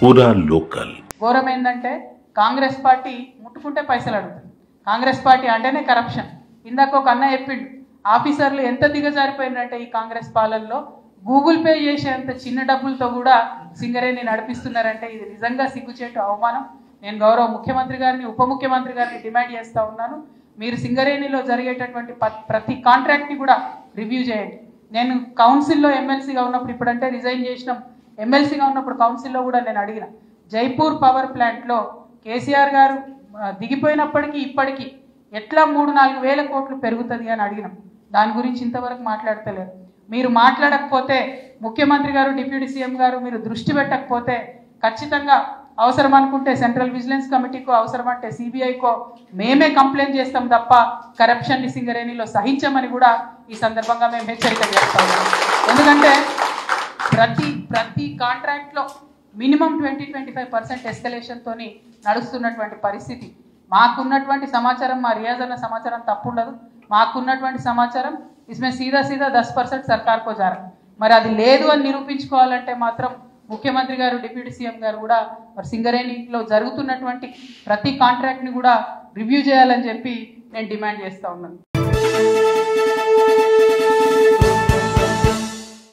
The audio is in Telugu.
పూరా లోకల్. ఘోరం ఏంటంటే కాంగ్రెస్ పార్టీ ముట్టుకుంటే పైసలు అడుగుతుంది. కాంగ్రెస్ పార్టీ అంటేనే కరప్షన్. ఇందాక ఒక అన్న చెప్పిండు, ఆఫీసర్లు ఎంత దిగజారిపోయిందంటే ఈ కాంగ్రెస్ పాలనలో గూగుల్ పే చేసేంత చిన్న డబ్బులతో కూడా సింగరేణి నడిపిస్తున్నారంటే ఇది నిజంగా సిగ్గుచేటు, అవమానం. నేను గౌరవ ముఖ్యమంత్రి గారిని, ఉప ముఖ్యమంత్రి గారిని డిమాండ్ చేస్తూ ఉన్నాను, మీరు సింగరేణిలో జరిగేటటువంటి ప్రతి కాంట్రాక్ట్ని కూడా రివ్యూ చేయండి. నేను కౌన్సిల్లో ఎమ్మెల్సీగా ఉన్నప్పుడు, ఇప్పుడంటే రిజైన్ చేసినాం, ఎమ్మెల్సీగా ఉన్నప్పుడు కౌన్సిల్లో కూడా నేను అడిగిన, జైపూర్ పవర్ ప్లాంట్లో కేసీఆర్ గారు దిగిపోయినప్పటికీ ఇప్పటికీ ఎట్లా 3-4 వేల కోట్లు పెరుగుతుంది అని అడిగినాం. దాని గురించి ఇంతవరకు మాట్లాడతలేరు. మీరు మాట్లాడకపోతే, ముఖ్యమంత్రి గారు, డిప్యూటీ సీఎం గారు మీరు దృష్టి పెట్టకపోతే ఖచ్చితంగా అవసరం అనుకుంటే సెంట్రల్ విజిలెన్స్ కమిటీకో, అవసరమంటే సిబిఐకో మేమే కంప్లైంట్ చేస్తాం తప్ప కరప్షన్ని సింగరేణిలో సహించమని కూడా ఈ సందర్భంగా మేము హెచ్చరిక చేస్తా ఉన్నాం. ఎందుకంటే ప్రతి కాంట్రాక్ట్లో మినిమం 20-25% ఎస్కలేషన్తో నడుస్తున్నటువంటి పరిస్థితి. మాకున్నటువంటి సమాచారం, మా రియాజ్ అన్న సమాచారం తప్పుండదు, మాకున్నటువంటి సమాచారం इसमें सीधा 10% सरकार को जा रहा है. మరి అది లేదు అని నిరూపించుకోవాలంటే మాత్రం ముఖ్యమంత్రి గారు, డిప్యూటీ సీఎం గారు కూడా మరి సింగరేణిలో జరుగుతున్నటువంటి ప్రతి కాంట్రాక్ట్ని కూడా రివ్యూ చేయాలని చెప్పి నేను డిమాండ్ చేస్తూ ఉన్నాను.